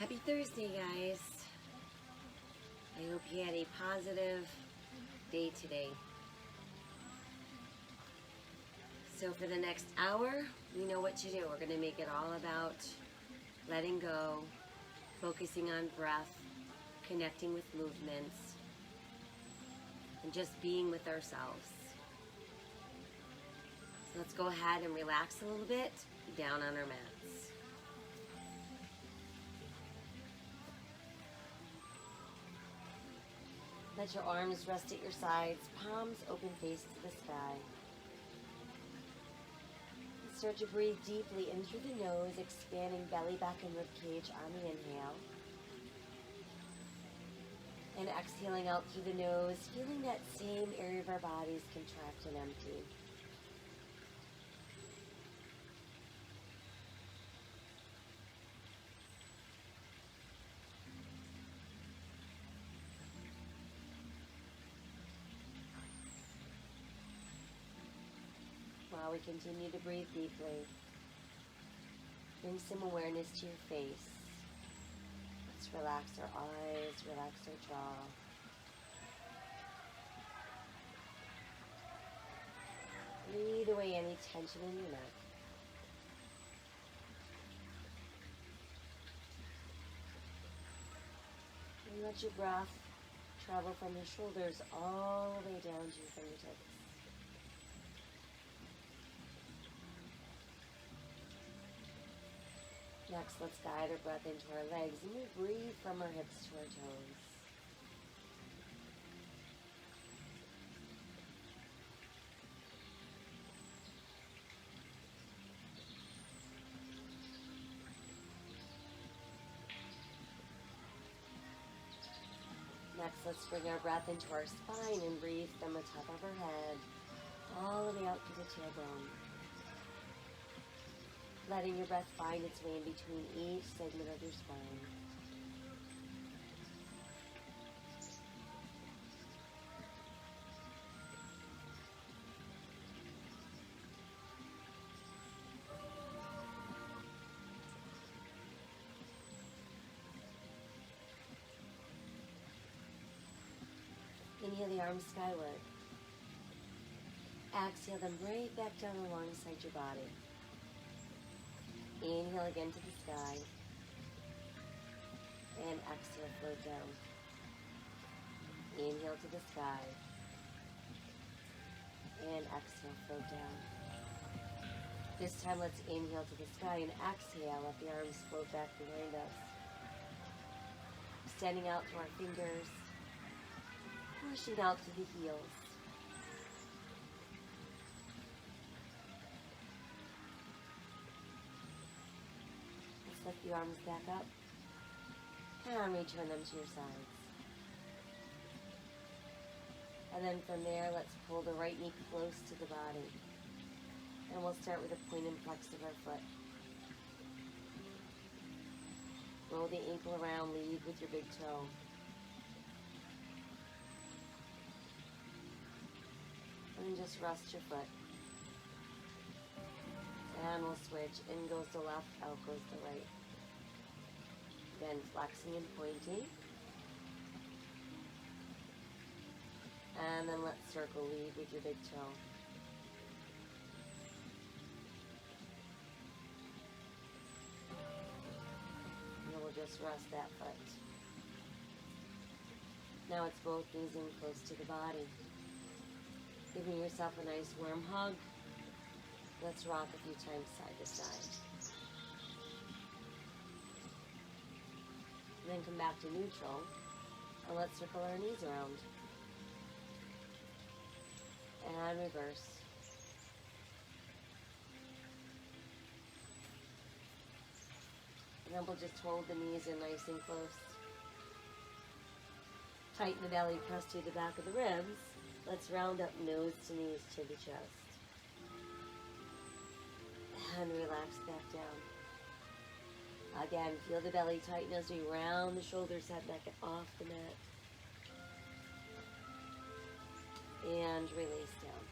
Happy Thursday, guys. I hope you had a positive day today. So for the next hour, we know what to do. We're going to make it all about letting go, focusing on breath, connecting with movements, and just being with ourselves. So let's go ahead and relax a little bit down on our mats. Let your arms rest at your sides, palms open, face to the sky. Start to breathe deeply in through the nose, expanding belly, back, and ribcage on the inhale. And exhaling out through the nose, feeling that same area of our bodies contract and empty. While we continue to breathe deeply, bring some awareness to your face. Let's relax our eyes, relax our jaw. Breathe away any tension in your neck. And let your breath travel from your shoulders all the way down to your fingertips. Next, let's guide our breath into our legs and we breathe from our hips to our toes. Next, let's bring our breath into our spine and breathe from the top of our head all the way out to the tailbone. Letting your breath find its way in between each segment of your spine. Inhale the arms skyward. Exhale them right back down alongside your body. Inhale again to the sky. And exhale, float down. Inhale to the sky. And exhale, float down. This time let's inhale to the sky and exhale, let the arms float back behind us. Extending out to our fingers. Pushing out to the heels. Lift the arms back up and return them to your sides. And then from there, let's pull the right knee close to the body. And we'll start with a point and flex of our foot. Roll the ankle around, lead with your big toe. And just rest your foot. And we'll switch. In goes the left, out goes the right. Again, flexing and pointing. And then let's circle, lead with your big toe. And then we'll just rest that foot. Now it's both knees in close to the body. Giving yourself a nice warm hug. Let's rock a few times side to side. And then come back to neutral. And let's circle our knees around. And reverse. And then we'll just hold the knees in nice and close. Tighten the belly, press to the back of the ribs. Let's round up nose to knees to the chest. And relax back down. Again, feel the belly tighten as we round the shoulders, head back off the mat. And release down.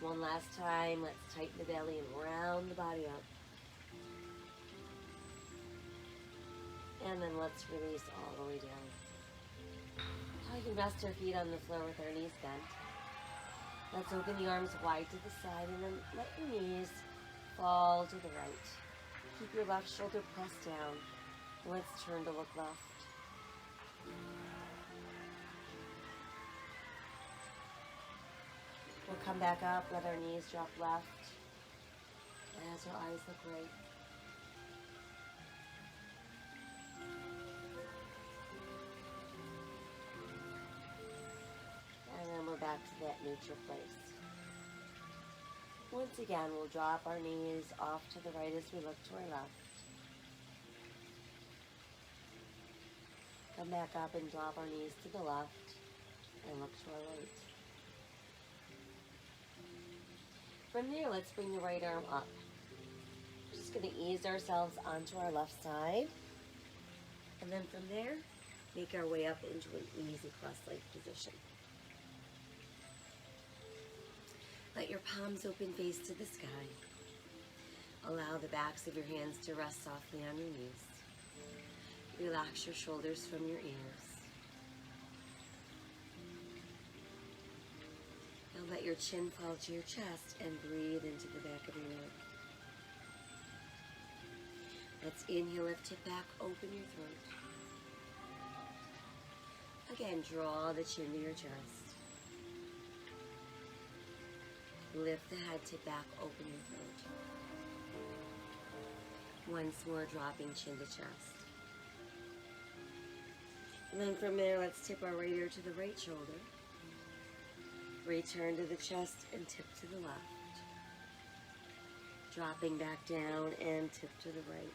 One last time, let's tighten the belly and round the body up. And then let's release all the way down. Now you can rest our feet on the floor with our knees bent. Let's open the arms wide to the side and then let your knees fall to the right. Keep your left shoulder pressed down. Let's turn to look left. We'll come back up, let our knees drop left as our eyes look right. And then we're back to that neutral place. Once again, we'll drop our knees off to the right as we look to our left. Come back up and drop our knees to the left and look to our right. From there, let's bring the right arm up. We're just going to ease ourselves onto our left side. And then from there, make our way up into an easy cross-legged position. Let your palms open, face to the sky. Allow the backs of your hands to rest softly on your knees. Relax your shoulders from your ears. Now let your chin fall to your chest and breathe into the back of your neck. Let's inhale, lift it back, open your throat. Again, draw the chin to your chest. Lift the head, tip back, open your throat. Once more, dropping chin to chest. And then from there, let's tip our right ear to the right shoulder. Return to the chest and tip to the left. Dropping back down and tip to the right.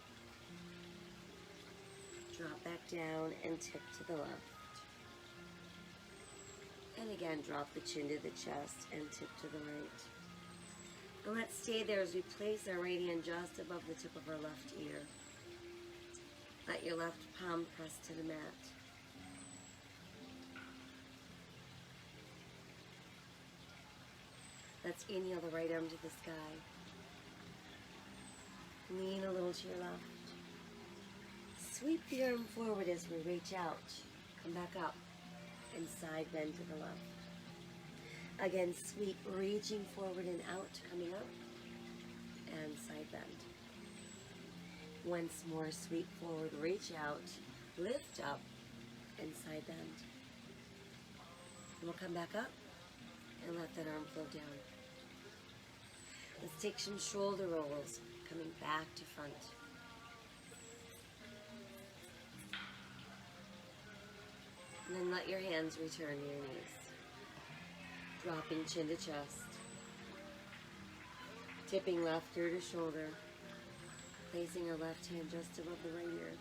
Drop back down and tip to the left. And again, drop the chin to the chest and tip to the right. And let's stay there as we place our right hand just above the tip of our left ear. Let your left palm press to the mat. Let's inhale the right arm to the sky. Lean a little to your left. Sweep the arm forward as we reach out. Come back up and side bend to the left. Again, sweep, reaching forward and out, coming up, and side bend. Once more, sweep forward, reach out, lift up, and side bend. We'll come back up and let that arm float down. Let's take some shoulder rolls, coming back to front. And then let your hands return to your knees. Dropping chin to chest. Tipping left ear to shoulder. Placing our left hand just above the right ear.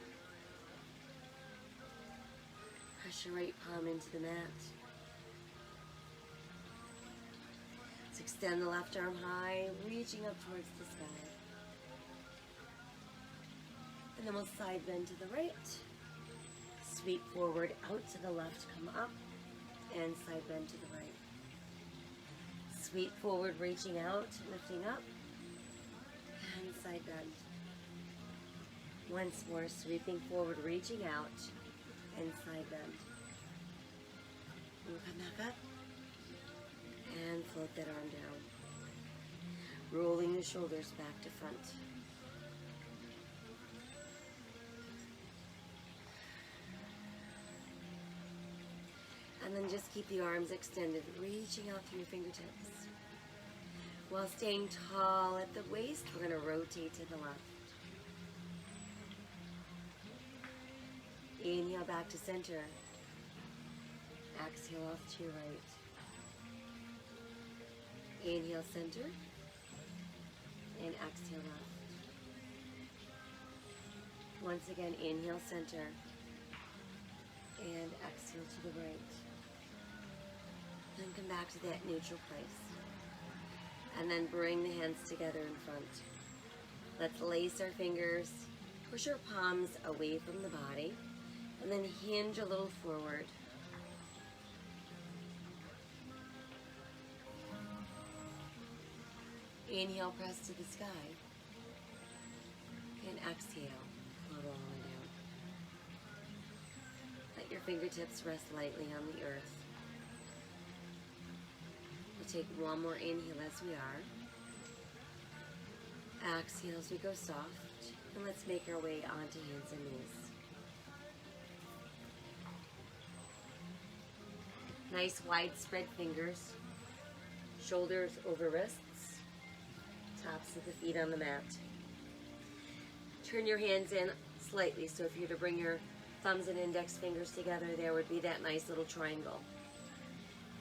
Press your right palm into the mat. Let's extend the left arm high, reaching up towards the sky. And then we'll side bend to the right. Sweep forward, out to the left, come up, and side bend to the right. Sweep forward, reaching out, lifting up, and side bend. Once more, sweeping forward, reaching out, and side bend. We'll come back up, and float that arm down. Rolling the shoulders back to front. And then just keep the arms extended, reaching out through your fingertips. While staying tall at the waist, we're going to rotate to the left. Inhale back to center. Exhale off to your right. Inhale center. And exhale left. Once again, inhale center. And exhale to the right. Then come back to that neutral place. And then bring the hands together in front. Let's lace our fingers, push our palms away from the body, and then hinge a little forward. Inhale, press to the sky. And exhale, float all the way down. Let your fingertips rest lightly on the earth. We'll take one more inhale as we are. Exhale as we go soft. And let's make our way onto hands and knees. Nice wide spread fingers. Shoulders over wrists. Tops of the feet on the mat. Turn your hands in slightly, so if you were to bring your thumbs and index fingers together, there would be that nice little triangle.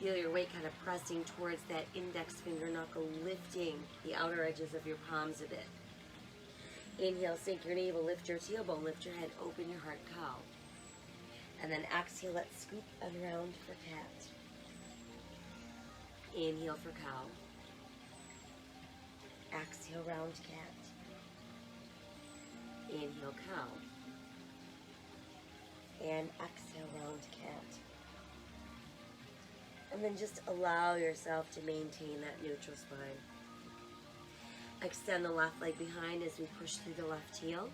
Feel your weight kind of pressing towards that index finger knuckle, lifting the outer edges of your palms a bit. Inhale, sink your navel, lift your tailbone, lift your head, open your heart, cow. And then exhale, let's scoop and round for cat. Inhale for cow. Exhale, round cat. Inhale, cow. And exhale, round cat. And then just allow yourself to maintain that neutral spine. Extend the left leg behind as we push through the left heel.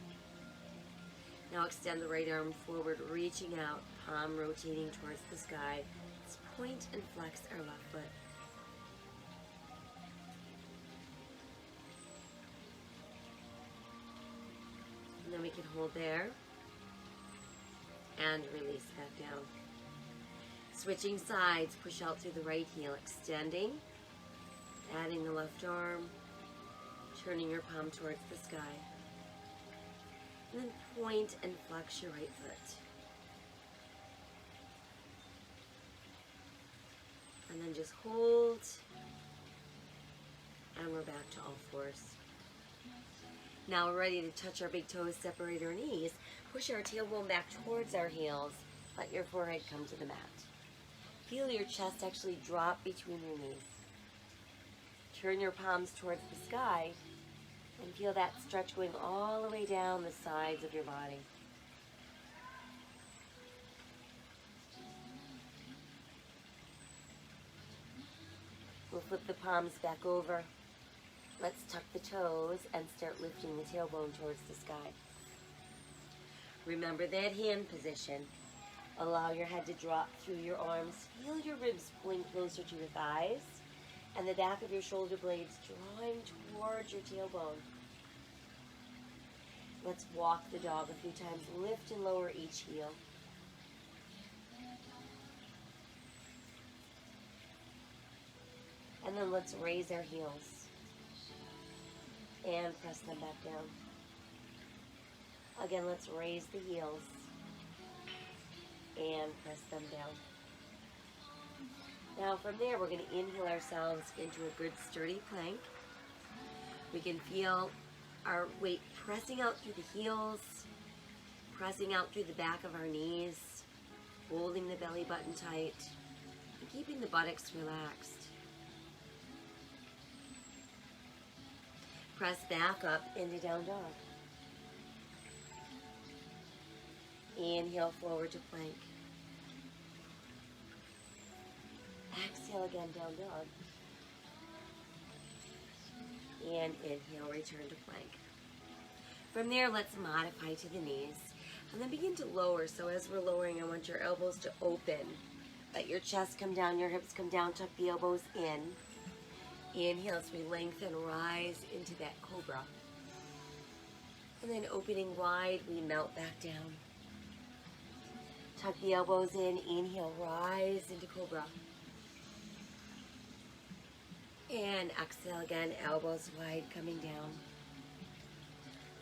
Now extend the right arm forward, reaching out, palm rotating towards the sky. Let's point and flex our left foot. And then we can hold there and release back down. Switching sides, push out through the right heel, extending, adding the left arm, turning your palm towards the sky. And then point and flex your right foot. And then just hold. And we're back to all fours. Now we're ready to touch our big toes, separate our knees. Push our tailbone back towards our heels. Let your forehead come to the mat. Feel your chest actually drop between your knees. Turn your palms towards the sky. And feel that stretch going all the way down the sides of your body. We'll flip the palms back over. Let's tuck the toes and start lifting the tailbone towards the sky. Remember that hand position. Allow your head to drop through your arms. Feel your ribs pulling closer to your thighs and the back of your shoulder blades drawing towards your tailbone. Let's walk the dog a few times. Lift and lower each heel. And then let's raise our heels and press them back down. Again, let's raise the heels and press them down. Now from there, we're going to inhale ourselves into a good sturdy plank. We can feel our weight pressing out through the heels, pressing out through the back of our knees, holding the belly button tight, and keeping the buttocks relaxed. Press back up into down dog. Inhale forward to plank. Exhale again, down dog. And inhale, return to plank. From there, let's modify to the knees. And then begin to lower. So as we're lowering, I want your elbows to open. Let your chest come down, your hips come down, tuck the elbows in. Inhale as we lengthen, rise into that cobra. And then opening wide, we melt back down. Tuck the elbows in, inhale, rise into cobra. And exhale again, elbows wide, coming down.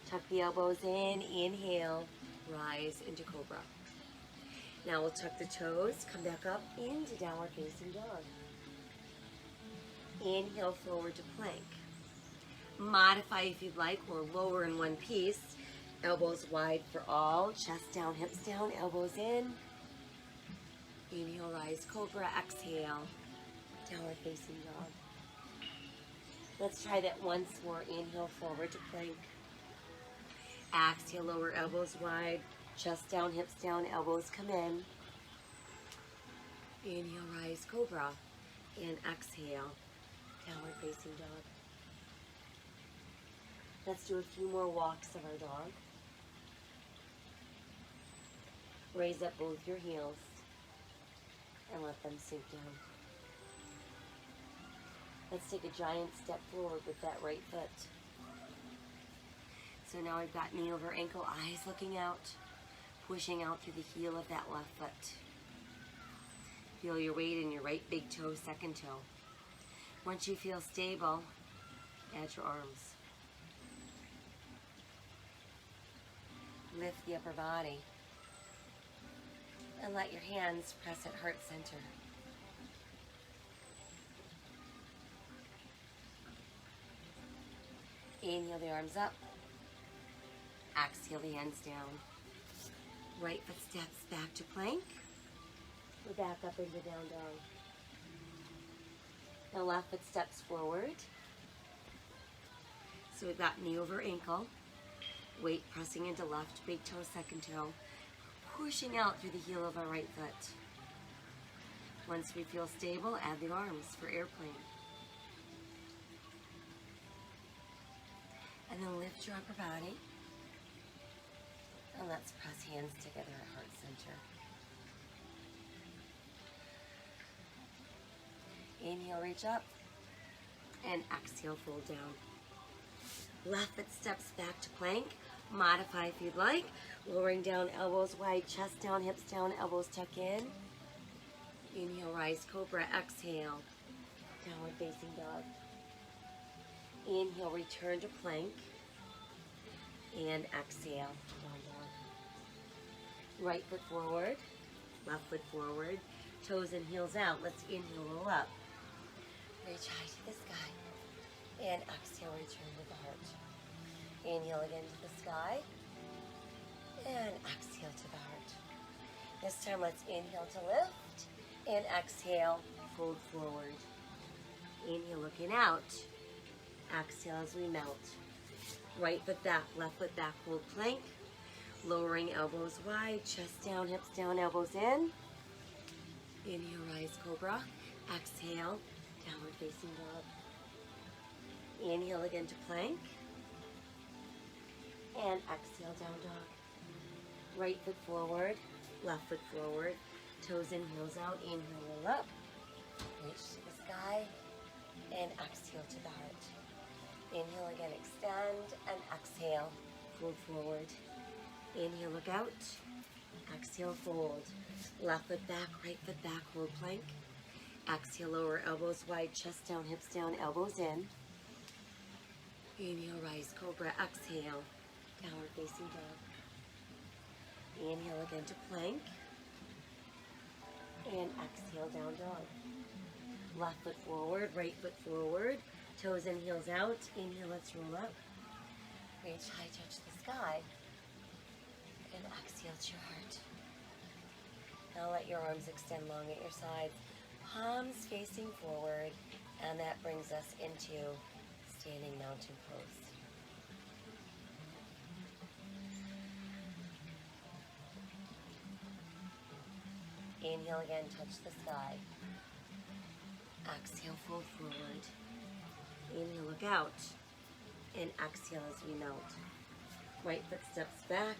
Tuck the elbows in, inhale, rise into cobra. Now we'll tuck the toes, come back up into downward facing dog. Inhale forward to plank. Modify if you'd like, or lower in one piece. Elbows wide for all, chest down, hips down, elbows in. Inhale, rise, cobra, exhale, downward facing dog. Let's try that once more. Inhale forward to plank. Exhale, lower elbows wide, chest down, hips down, elbows come in. Inhale, rise, cobra, and exhale, downward facing dog. Let's do a few more walks of our dog. Raise up both your heels and let them sink down. Let's take a giant step forward with that right foot. So now I've got knee over ankle, eyes looking out, pushing out through the heel of that left foot. Feel your weight in your right big toe, second toe. Once you feel stable, add your arms. Lift the upper body. And let your hands press at heart center. Inhale the arms up. Exhale the hands down. Right foot steps back to plank. We're back up into down dog. Now left foot steps forward. So we've got knee over ankle. Weight pressing into left big toe, second toe. Pushing out through the heel of our right foot. Once we feel stable, add the arms for airplane. And then lift your upper body. And let's press hands together at heart center. Inhale, reach up. And exhale, fold down. Left foot steps back to plank. Modify if you'd like. Lowering down, elbows wide, chest down, hips down, elbows tuck in. Inhale, rise, cobra. Exhale, downward facing dog. Inhale, return to plank. And exhale, down dog. Right foot forward, left foot forward, toes and heels out. Let's inhale, roll up. Reach high to the sky. And exhale, return to the heart. Inhale again to the sky. And exhale to the heart. This time let's inhale to lift. And exhale, fold forward. Inhale, looking out. Exhale as we melt. Right foot back, left foot back, hold plank. Lowering elbows wide, chest down, hips down, elbows in. Inhale, rise, cobra. Exhale, downward facing dog. Inhale again to plank. And exhale, down dog. Right foot forward, left foot forward. Toes and heels out. Inhale, roll up. Reach to the sky. And exhale to the heart. Inhale again, extend. And exhale, fold forward. Inhale, look out. Exhale, fold. Left foot back, right foot back, hold plank. Exhale, lower elbows wide, chest down, hips down, elbows in. Inhale, rise, cobra. Exhale, downward facing dog. Inhale again to plank. And exhale, down dog. Left foot forward, right foot forward. Toes and heels out. Inhale, let's roll up. Reach high, touch the sky. And exhale to your heart. Now let your arms extend long at your sides. Palms facing forward. And that brings us into standing mountain pose. Inhale again, touch the sky. Exhale, fold forward. Inhale, look out. And exhale as we melt. Right foot steps back,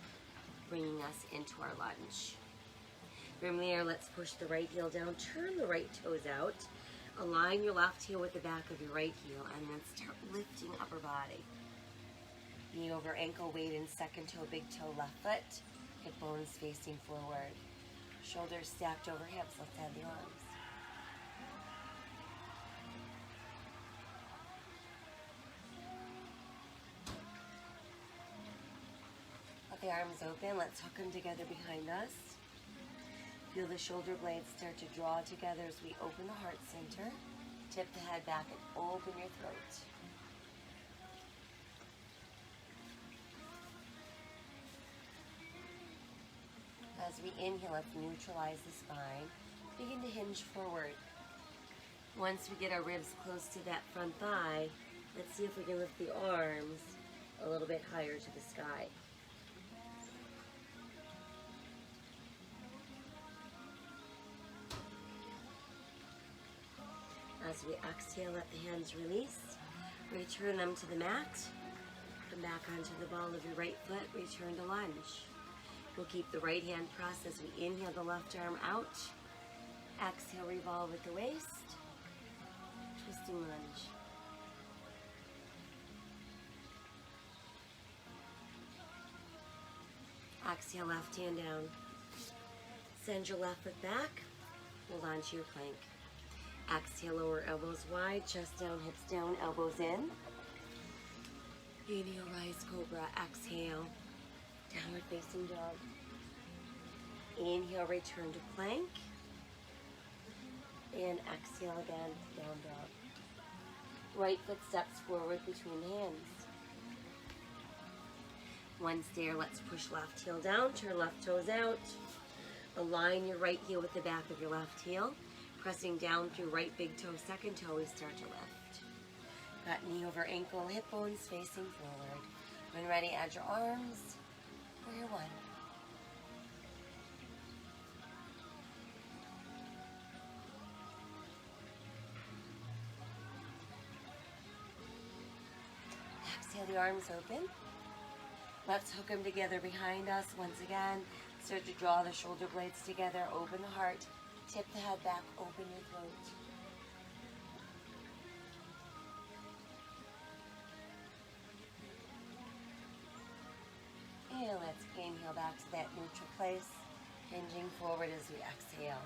bringing us into our lunge. From there, let's push the right heel down. Turn the right toes out. Align your left heel with the back of your right heel, and then start lifting upper body. Knee over ankle, weight in second toe, big toe, left foot. Hip bones facing forward. Shoulders stacked over hips. Let's add the arms. Let the arms open. Let's hook them together behind us. Feel the shoulder blades start to draw together as we open the heart center. Tip the head back and open your throat. As we inhale, let's neutralize the spine. Begin to hinge forward. Once we get our ribs close to that front thigh, let's see if we can lift the arms a little bit higher to the sky. As we exhale, let the hands release. Return them to the mat. Come back onto the ball of your right foot. Return to lunge. We'll keep the right hand pressed as we inhale the left arm out. Exhale, revolve with the waist. Twisting lunge. Exhale, left hand down. Send your left foot back. Hold on to your plank. Exhale, lower elbows wide, chest down, hips down, elbows in. Inhale, rise cobra. Exhale, downward facing dog. Inhale, return to plank. And exhale again, down dog. Right foot steps forward between the hands. Once there, let's push left heel down, turn left toes out. Align your right heel with the back of your left heel. Pressing down through right big toe, second toe, we start to lift. Got knee over ankle, hip bones facing forward. When ready, add your arms for your one. Exhale, the arms open. Let's hook them together behind us. Once again, start to draw the shoulder blades together. Open the heart. Tip the head back. Open your throat. And let's inhale back to that neutral place. Hinging forward as we exhale.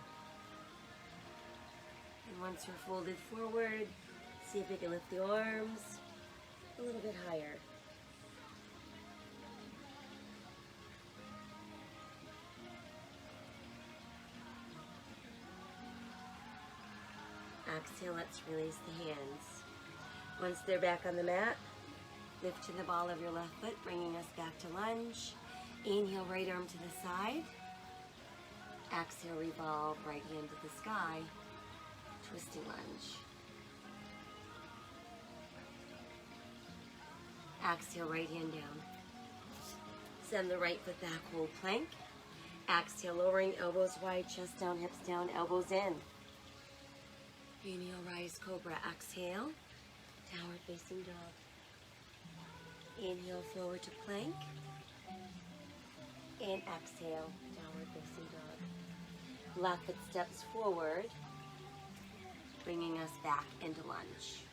And once you're folded forward, see if you can lift the arms a little bit higher. Exhale, let's release the hands. Once they're back on the mat, lift to the ball of your left foot, bringing us back to lunge. Inhale, right arm to the side. Exhale, revolve, right hand to the sky. Twisting lunge. Exhale, right hand down. Send the right foot back, hold plank. Exhale, lowering elbows wide, chest down, hips down, elbows in. Inhale, rise cobra. Exhale, downward facing dog. Inhale, forward to plank. And exhale, downward facing dog. Left foot steps forward, bringing us back into lunge.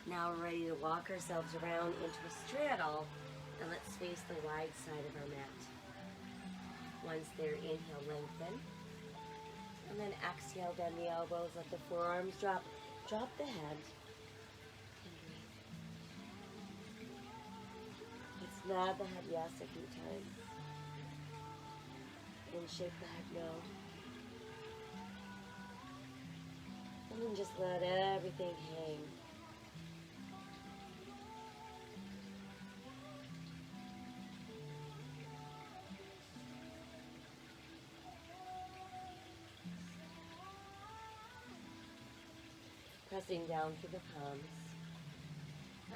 Now we're ready to walk ourselves around into a straddle, and let's face the wide side of our mat. Once there, inhale, lengthen. And then exhale, bend the elbows, let the forearms drop. Drop the head. And breathe. Let's nod the head yes a few times. And shake the head no. And then just let everything hang. Pressing down through the palms.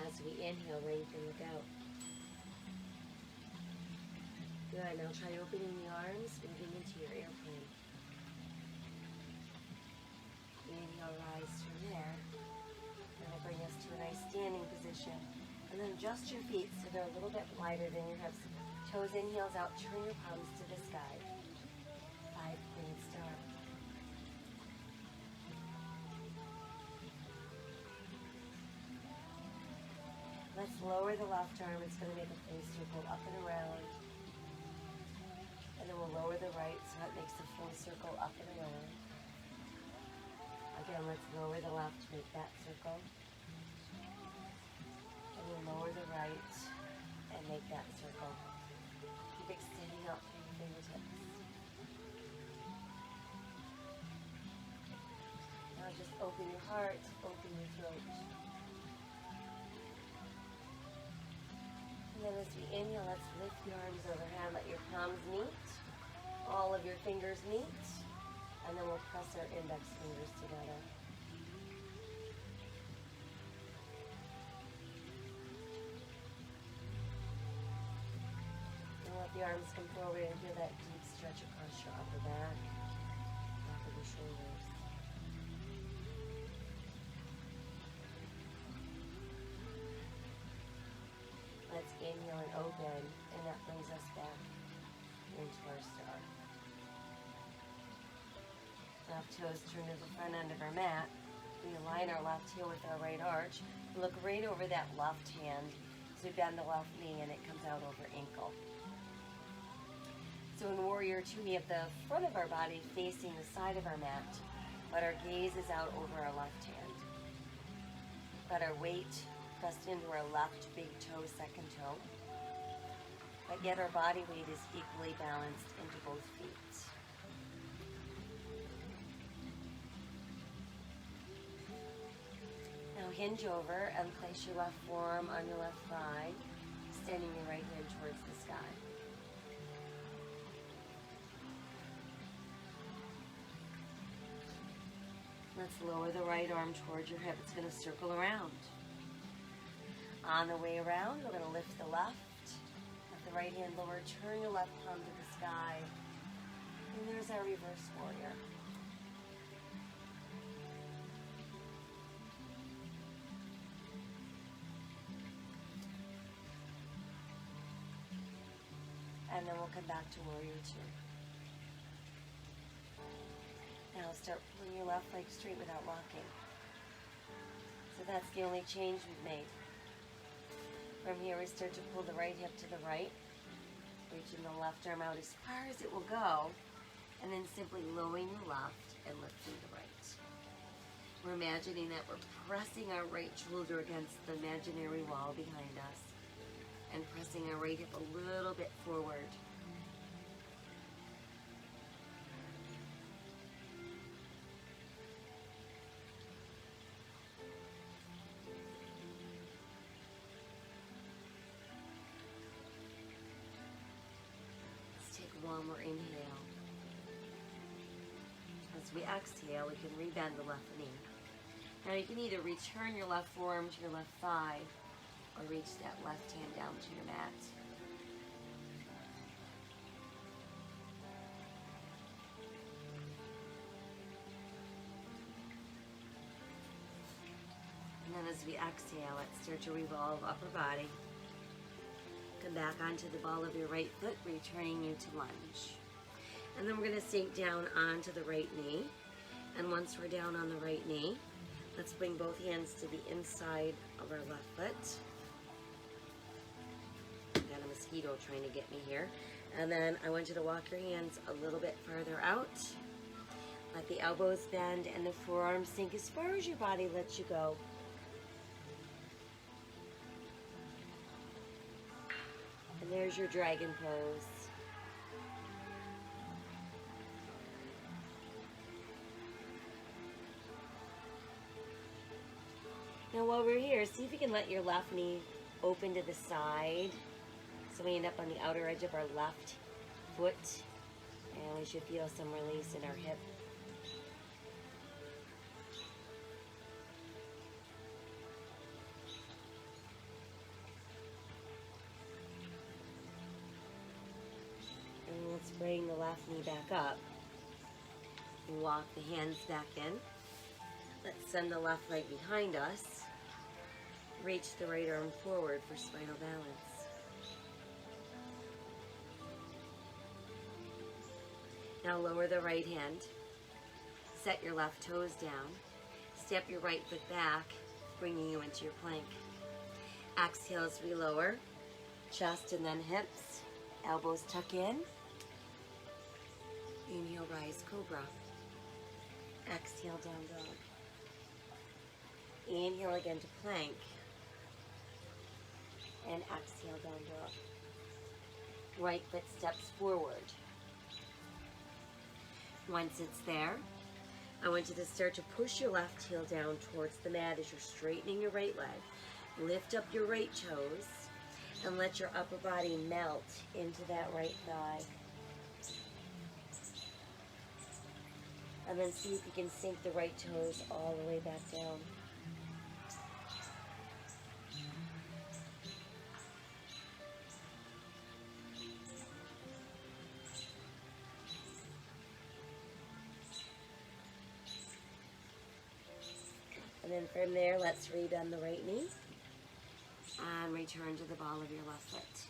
As we inhale, lengthen, look out. Good, now try opening the arms, moving into your airplane. Inhale, rise from there. That'll bring us to a nice standing position. And then adjust your feet so they're a little bit wider than your hips. Toes in, heels out, turn your palms to the sky. 5-pointed star. Let's lower the left arm. It's going to make a full circle up and around. And then we'll lower the right so it makes a full circle up and around. Again, let's lower the left to make that circle. And we'll lower the right and make that circle. Keep extending out through your fingertips. Now just open your heart, open your throat. And then as we inhale, let's lift the arms overhead. Let your palms meet. All of your fingers meet. And then we'll press our index fingers together. And let the arms come forward and feel that deep stretch across your upper back, back of your shoulders. Let's inhale and open, and that brings us back. into our star. Left toes turn to the front end of our mat. We align our left heel with our right arch. Look right over that left hand. So we bend the left knee and it comes out over ankle. So in Warrior Two, we have the front of our body facing the side of our mat, but our gaze is out over our left hand. Got our weight pressed into our left big toe, second toe, but yet our body weight is equally balanced into both feet. Now hinge over and place your left forearm on your left thigh, extending your right hand towards the sky. Let's lower the right arm towards your hip. It's going to circle around. On the way around, we're going to lift the left, let the right hand lower, turn your left palm to the sky, and there's our reverse warrior. And then we'll come back to Warrior Two. Now start pulling your left leg straight without rocking. So that's the only change we've made. From here we start to pull the right hip to the right, reaching the left arm out as far as it will go, and then simply lowering the left and lifting the right. We're imagining that we're pressing our right shoulder against the imaginary wall behind us and pressing our right hip a little bit forward. One more inhale. As we exhale, we can rebend the left knee. Now you can either return your left forearm to your left thigh or reach that left hand down to your mat. And then as we exhale, let's start to revolve upper body. Come back onto the ball of your right foot, returning you to lunge. And then we're going to sink down onto the right knee. And once we're down on the right knee, let's bring both hands to the inside of our left foot. Got a mosquito trying to get me here. And then I want you to walk your hands a little bit farther out. Let the elbows bend and the forearms sink as far as your body lets you go. And there's your dragon pose. Now while we're here, see if you can let your left knee open to the side. So we end up on the outer edge of our left foot. And we should feel some release in our hip. And let's bring the left knee back up. And walk the hands back in. Let's send the left leg behind us. Reach the right arm forward for spinal balance. Now lower the right hand. Set your left toes down. Step your right foot back, bringing you into your plank. Exhale as we lower. Chest and then hips. Elbows tuck in. Inhale, rise, cobra. Exhale, down dog. Inhale again to plank. And exhale, down dog. Right foot steps forward. Once it's there, I want you to start to push your left heel down towards the mat as you're straightening your right leg. Lift up your right toes and let your upper body melt into that right thigh. And then see if you can sink the right toes all the way back down. And then from there, let's rebend the right knee and return to the ball of your left foot.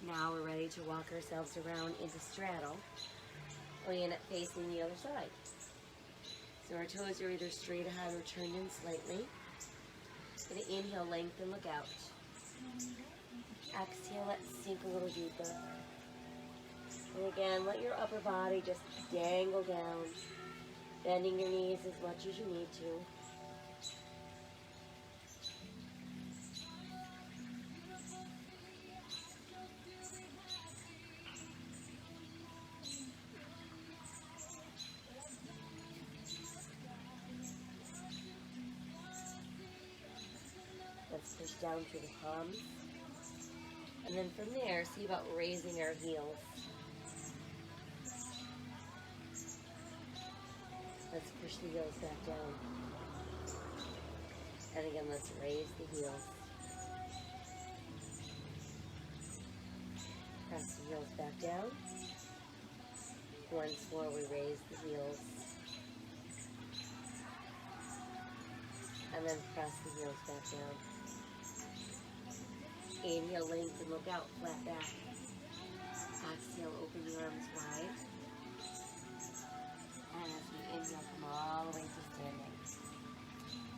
Now we're ready to walk ourselves around into straddle. We end up facing the other side. So our toes are either straight ahead or turned in slightly. Gonna inhale, lengthen, look out. Exhale, let's sink a little deeper. And again, let your upper body just dangle down, bending your knees as much as you need to. Let's push down through the palms. And then from there, see about raising our heels. Let's push the heels back down. And again, let's raise the heels. Press the heels back down. Once more, we raise the heels. And then press the heels back down. Inhale, lengthen, look out, flat back. Exhale, open your arms wide. And as we inhale, come all the way to standing.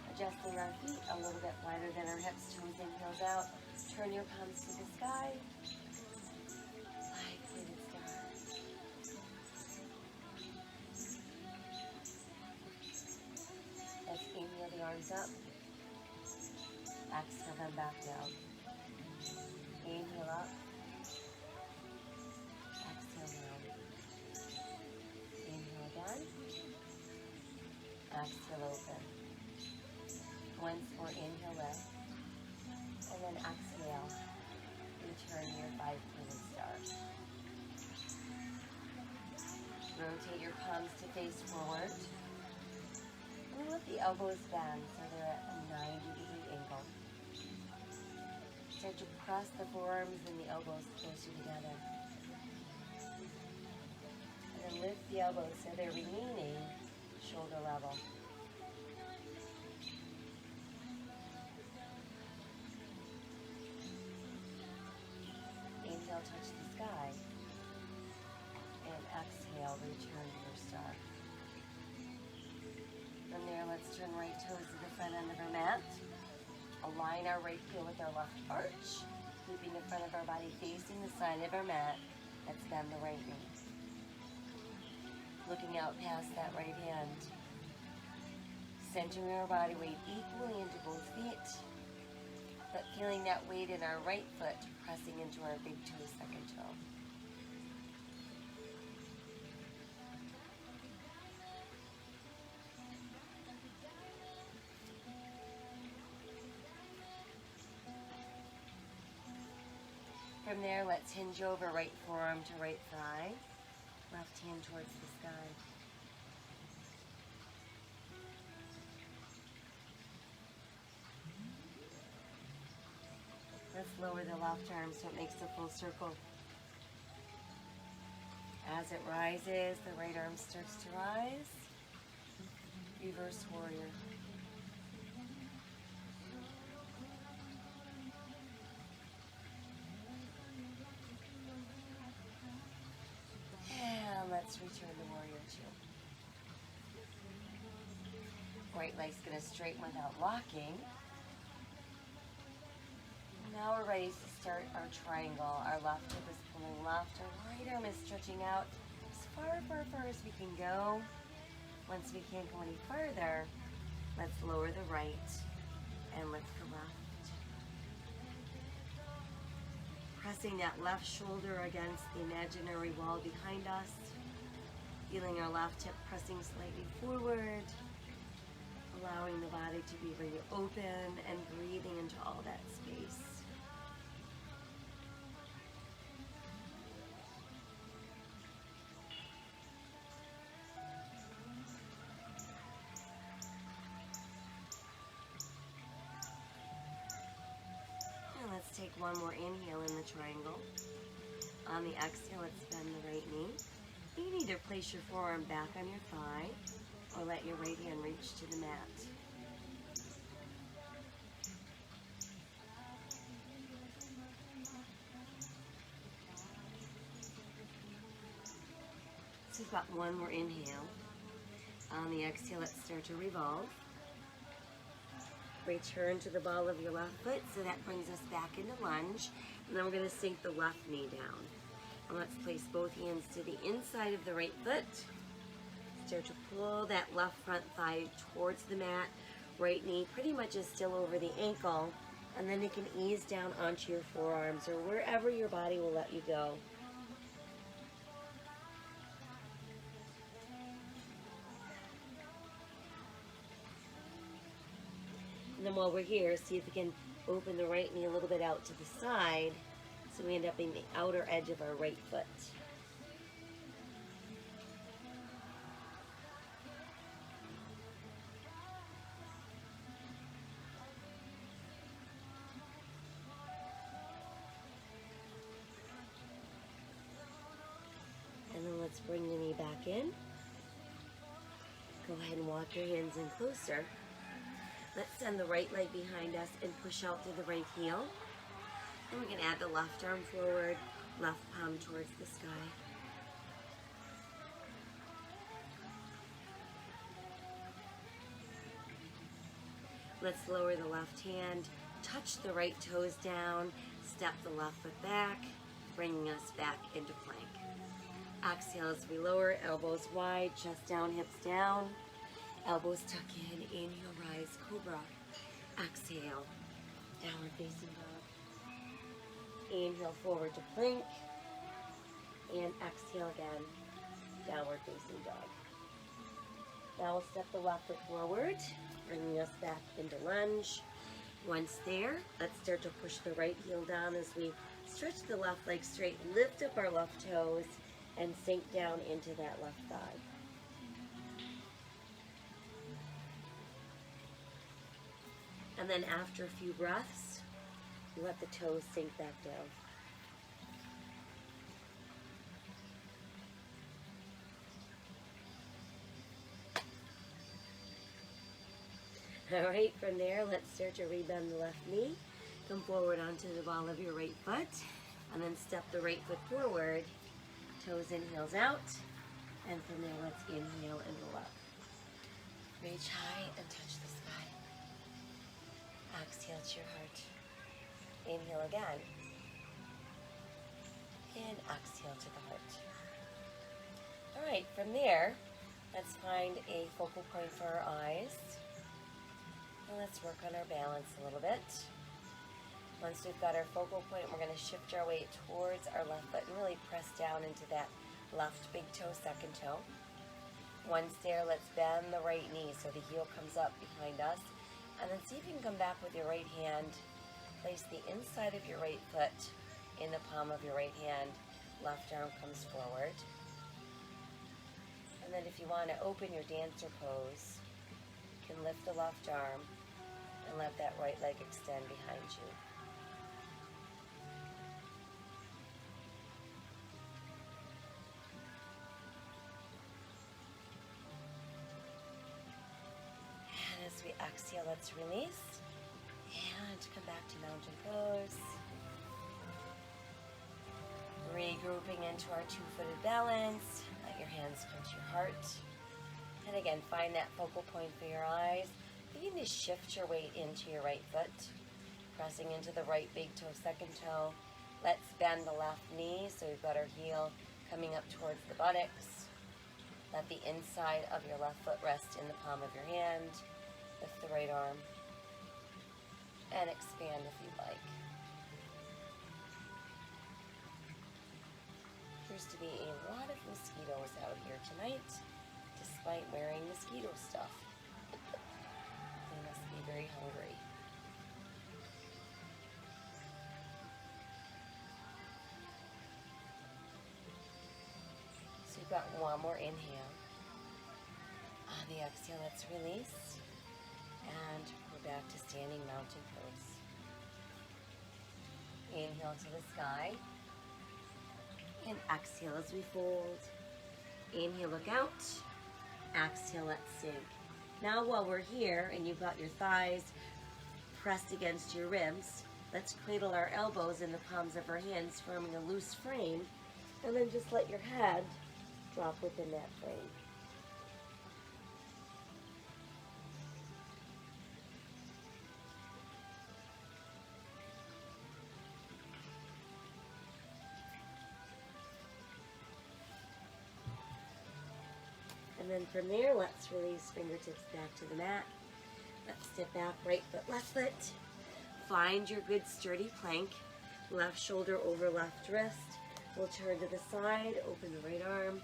Adjusting our feet a little bit wider than our hips, toes in, heels out. Turn your palms to the sky. Wide pointed star. Let's inhale the arms up. Exhale them back down. Inhale up. Exhale down. Inhale again. Exhale open. Once more, inhale lift. And then exhale. Return your 5-pointed star. Rotate your palms to face forward. And let the elbows bend so they're at a 90-degree angle. Start to press the forearms and the elbows closer together. And then lift the elbows so they're remaining shoulder level. Inhale, touch the sky. And exhale, return to your star. From there, let's turn right toes to the front end of our mat. Align our right heel with our left arch, keeping the front of our body facing the side of our mat. Let's bend the right knee. Looking out past that right hand. Centering our body weight equally into both feet, but feeling that weight in our right foot pressing into our big toe, second toe. From there, let's hinge over, right forearm to right thigh, left hand towards the sky. Let's lower the left arm so it makes a full circle. As it rises, the right arm starts to rise. Reverse warrior. Let's return to warrior two. Right leg's going to straighten without locking. Now we're ready to start our triangle. Our left hip is pulling left, our right arm is stretching out as far as we can go. Once we can't go any further, let's lower the right and lift the left. Pressing that left shoulder against the imaginary wall behind us. Feeling our left hip pressing slightly forward. Allowing the body to be really open and breathing into all that space. And let's take one more inhale in the triangle. On the exhale, let's bend the right knee. You can either place your forearm back on your thigh or let your right hand reach to the mat. we've got one more inhale. On the exhale, let's start to revolve. Return to the ball of your left foot, so that brings us back into lunge. And then we're going to sink the left knee down. And let's place both hands to the inside of the right foot. Start to pull that left front thigh towards the mat. Right knee pretty much is still over the ankle. And then it can ease down onto your forearms or wherever your body will let you go. And then while we're here, see if we can open the right knee a little bit out to the side so we end up in the outer edge of our right foot. And then let's bring the knee back in. Go ahead and walk your hands in closer. Let's send the right leg behind us and push out through the right heel. And we can add the left arm forward, left palm towards the sky. Let's lower the left hand, touch the right toes down, step the left foot back, bringing us back into plank. Exhale as we lower, elbows wide, chest down, hips down. Elbows tuck in, inhale, rise, cobra. Exhale, downward facing dog. Inhale, forward to plank. And exhale again, downward facing dog. Now we'll step the left foot forward, bringing us back into lunge. Once there, let's start to push the right heel down as we stretch the left leg straight, lift up our left toes, and sink down into that left thigh. And then after a few breaths, let the toes sink back down. All right, from there, let's start to rebend the left knee. Come forward onto the ball of your right foot, and then step the right foot forward. Toes in, heels out. And from there, let's inhale and roll up. Reach high and touch the sky. Exhale to your heart. Inhale again. And exhale to the heart. All right, from there, let's find a focal point for our eyes. And let's work on our balance a little bit. Once we've got our focal point, we're going to shift our weight towards our left foot and really press down into that left big toe, second toe. Once there, let's bend the right knee so the heel comes up behind us. And then see if you can come back with your right hand. Place the inside of your right foot in the palm of your right hand. Left arm comes forward. And then if you want to open your dancer pose, you can lift the left arm and let that right leg extend behind you. As we exhale, let's release and come back to mountain pose. Regrouping into our two-footed balance. Let your hands come to your heart. And again, find that focal point for your eyes. Begin to shift your weight into your right foot. Pressing into the right big toe, second toe. Let's bend the left knee so we've got our heel coming up towards the buttocks. Let the inside of your left foot rest in the palm of your hand. Lift the right arm and expand if you'd like. Appears to be a lot of mosquitoes out here tonight, despite wearing mosquito stuff. They must be very hungry. So you've got one more inhale. On the exhale, let's release. And we're back to standing mountain pose. Inhale to the sky. And exhale as we fold. Inhale, look out. Exhale, let's sink. Now while we're here and you've got your thighs pressed against your ribs, let's cradle our elbows in the palms of our hands, forming a loose frame. And then just let your head drop within that frame. And then from there, let's release fingertips back to the mat. Let's step back, right foot, left foot. Find your good sturdy plank. Left shoulder over left wrist. We'll turn to the side, open the right arm,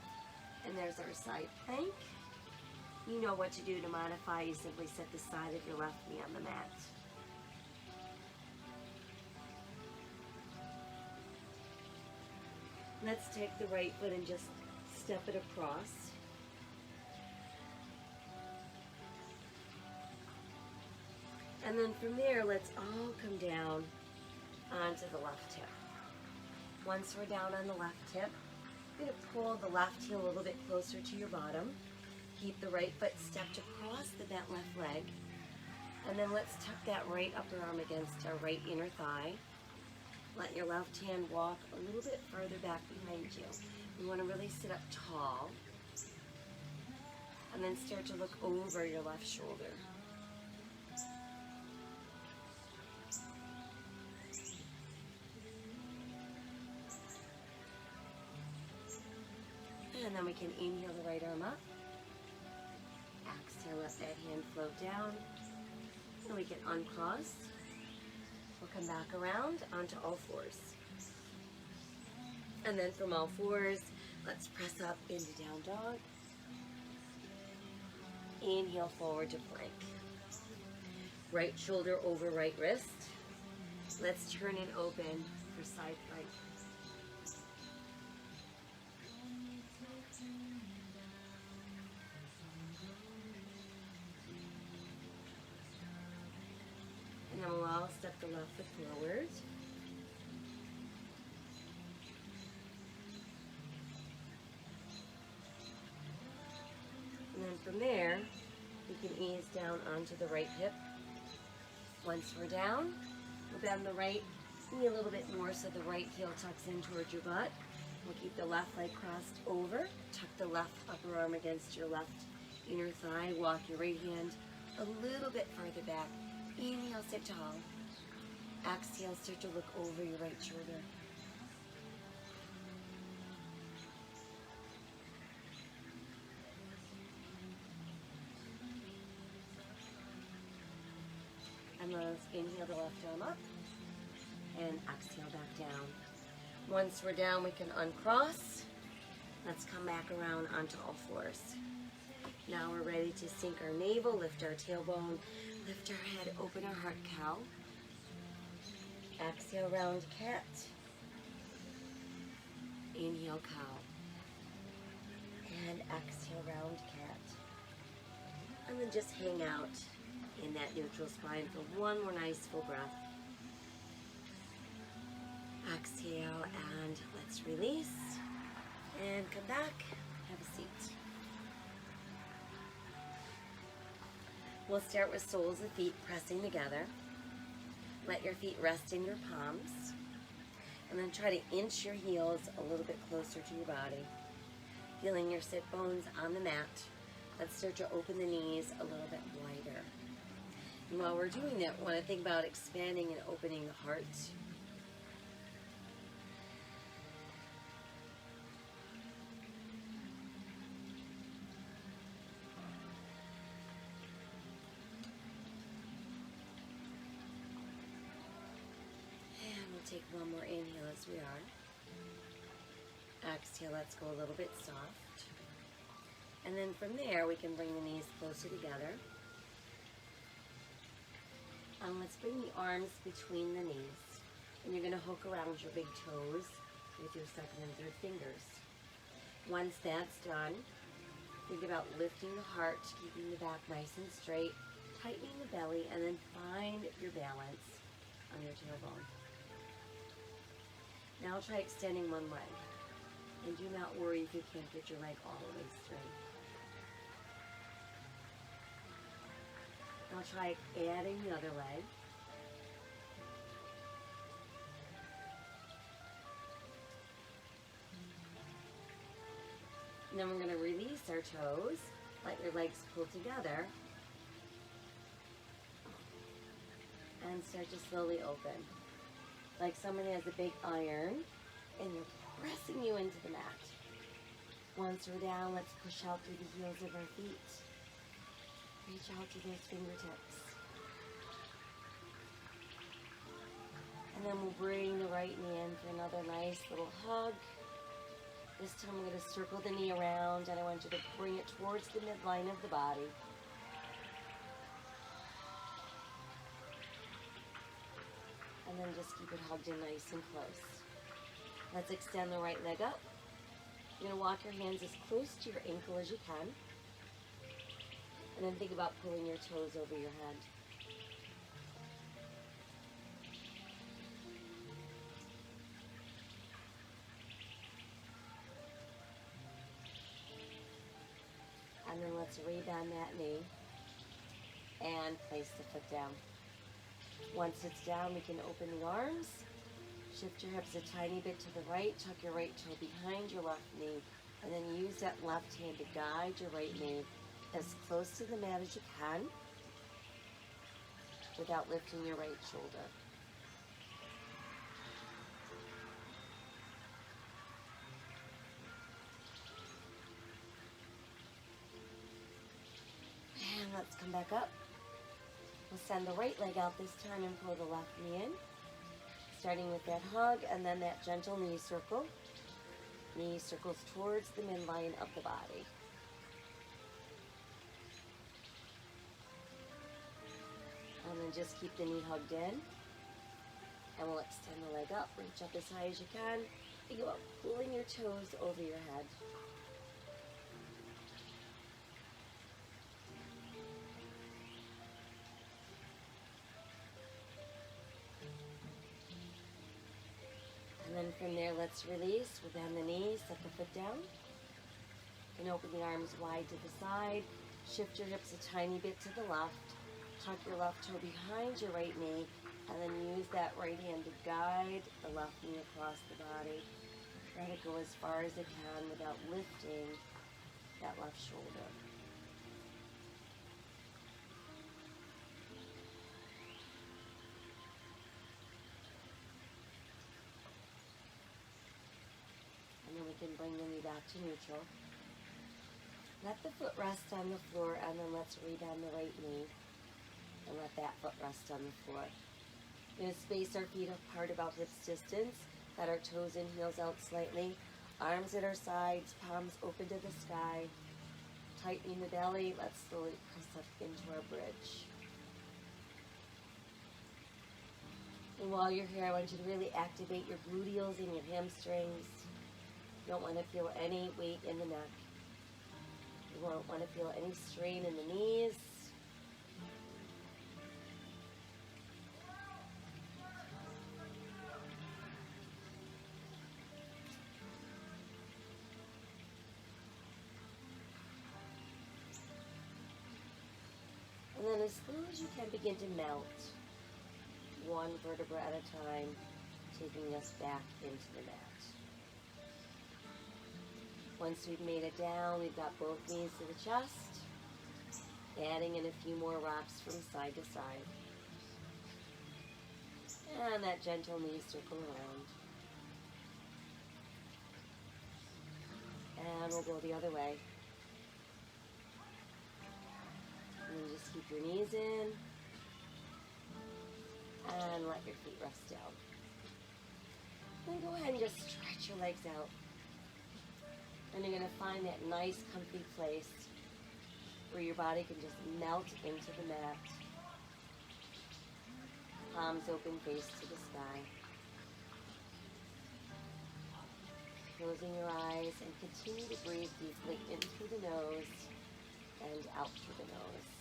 and there's our side plank. You know what to do to modify. You simply set the side of your left knee on the mat. Let's take the right foot and just step it across. And then from there, let's all come down onto the left hip. Once we're down on the left hip, you're going to pull the left heel a little bit closer to your bottom. Keep the right foot stepped across the bent left leg. And then let's tuck that right upper arm against our right inner thigh. Let your left hand walk a little bit further back behind you. You want to really sit up tall. And then start to look over your left shoulder. And then we can inhale the right arm up. Exhale, let that hand float down. And we can uncross. We'll come back around onto all fours. And then from all fours, let's press up into down dog. Inhale forward to plank. Right shoulder over right wrist. Let's turn and open for side plank. And then we'll all step the left foot forward. And then from there, we can ease down onto the right hip. Once we're down, we'll bend the right knee a little bit more so the right heel tucks in towards your butt. We'll keep the left leg crossed over. Tuck the left upper arm against your left inner thigh. Walk your right hand a little bit farther back. Inhale, sit tall. Exhale, start to look over your right shoulder. And let's inhale the left arm up and exhale back down. Once we're down, we can uncross. Let's come back around onto all fours. Now we're ready to sink our navel, lift our tailbone, lift our head, open our heart, cow. Exhale, round cat. Inhale, cow. And exhale, round cat. And then just hang out in that neutral spine for one more nice full breath. Exhale, and let's release. And come back, have a seat. We'll start with soles of feet pressing together. Let your feet rest in your palms. And then try to inch your heels a little bit closer to your body. Feeling your sit bones on the mat. Let's start to open the knees a little bit wider. And while we're doing that, we want to think about expanding and opening the heart. Take one more inhale as we are. Exhale, let's go a little bit soft. And then from there, we can bring the knees closer together. And let's bring the arms between the knees. And you're going to hook around your big toes with your second and third fingers. Once that's done, think about lifting the heart, keeping the back nice and straight, tightening the belly, and then find your balance on your tailbone. Now try extending one leg. And do not worry if you can't get your leg all the way straight. Now try adding the other leg. And then we're going to release our toes. Let your legs pull together. And start to slowly open. Like someone has a big iron and they're pressing you into the mat. Once we're down, let's push out through the heels of our feet. Reach out to those fingertips. And then we'll bring the right knee in for another nice little hug. This time we're going to circle the knee around, and I want you to bring it towards the midline of the body. And then just keep it hugged in nice and close. Let's extend the right leg up. You're going to walk your hands as close to your ankle as you can. And then think about pulling your toes over your head. And then let's rebend that knee and place the foot down. Once it's down, we can open the arms. Shift your hips a tiny bit to the right. Tuck your right toe behind your left knee. And then use that left hand to guide your right knee as close to the mat as you can without lifting your right shoulder. And let's come back up. We'll send the right leg out this time and pull the left knee in. Starting with that hug and then that gentle knee circle. Knee circles towards the midline of the body. And then just keep the knee hugged in. And we'll extend the leg up, reach up as high as you can. Think about pulling your toes over your head. And then from there, let's release. We'll bend the knees, set the foot down. And open the arms wide to the side. Shift your hips a tiny bit to the left. Tuck your left toe behind your right knee. And then use that right hand to guide the left knee across the body. Let it go as far as it can without lifting that left shoulder. And then we can bring the knee back to neutral. Let the foot rest on the floor, and then let's rebend the right knee. And let that foot rest on the floor. We're going to space our feet apart about hips distance. Let our toes and heels out slightly. Arms at our sides, palms open to the sky. Tightening the belly. Let's slowly press up into our bridge. And while you're here, I want you to really activate your gluteals and your hamstrings. You don't want to feel any weight in the neck. You won't want to feel any strain in the knees. And then as slow as you can, begin to melt one vertebra at a time, taking us back into the mat. Once we've made it down, we've got both knees to the chest, adding in a few more rocks from side to side. And that gentle knee circle around. And we'll go the other way. And then just keep your knees in. And let your feet rest down. Then go ahead and just stretch your legs out. And you're going to find that nice, comfy place where your body can just melt into the mat. Palms open, face to the sky. Closing your eyes and continue to breathe deeply in through the nose and out through the nose.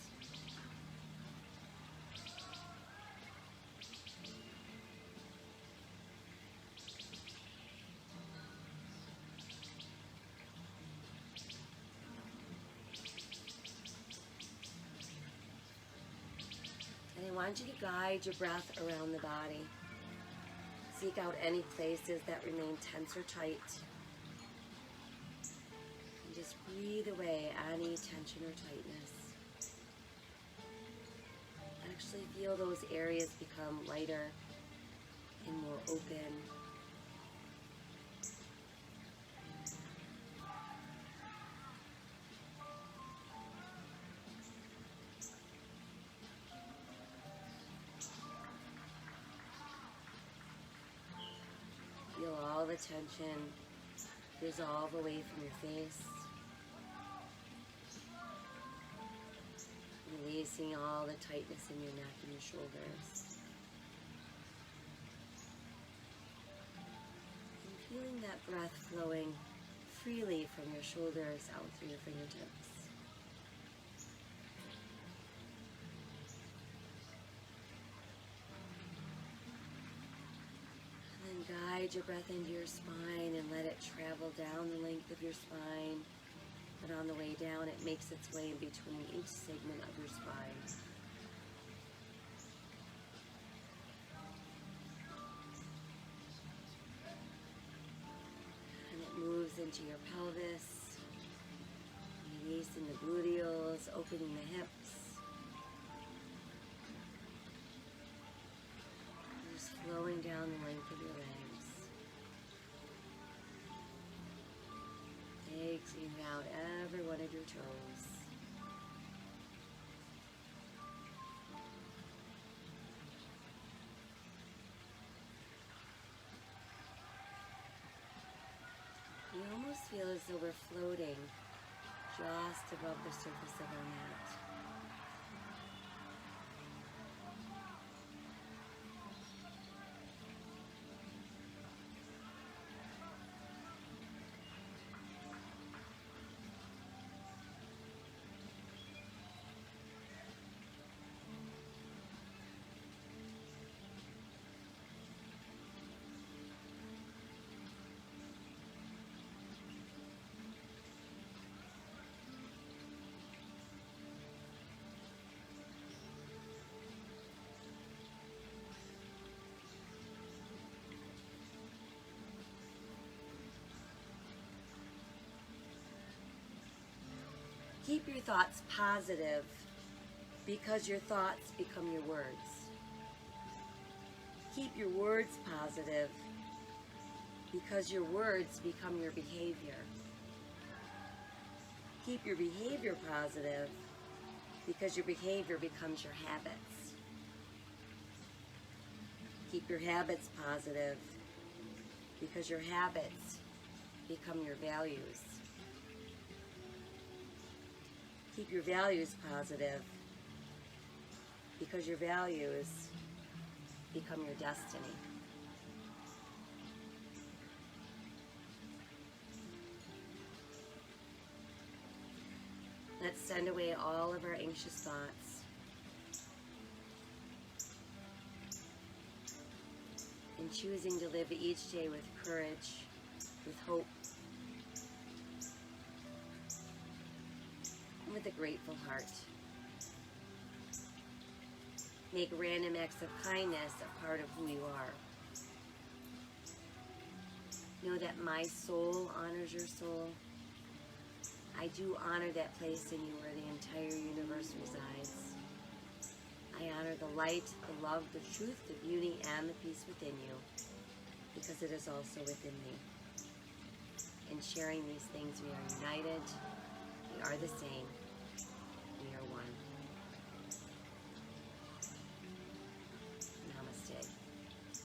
I want you to guide your breath around the body. Seek out any places that remain tense or tight. And Just breathe away any tension or tightness. Actually feel those areas become lighter and more open. Feel all the tension dissolve away from your face. Releasing all the tightness in your neck and your shoulders. And feeling that breath flowing freely from your shoulders out through your fingertips. And then guide your breath into your spine and let it travel down the length of your spine. But on the way down, it makes its way in between each segment of your spine. And it moves into your pelvis, releasing the gluteals, opening the hips. Just flowing down the length of your legs. Exhaling out every one of your toes. You almost feel as though we're floating just above the surface of our mat. Keep your thoughts positive because your thoughts become your words. Keep your words positive because your words become your behavior. Keep your behavior positive because your behavior becomes your habits. Keep your habits positive because your habits become your values. Keep your values positive because your values become your destiny. Let's send away all of our anxious thoughts and choosing to live each day with courage, with hope, with a grateful heart. Make random acts of kindness a part of who you are. Know that my soul honors your soul. I do honor that place in you where the entire universe resides. I honor the light, the love, the truth, the beauty, and the peace within you because it is also within me. In sharing these things, we are united. We are the same.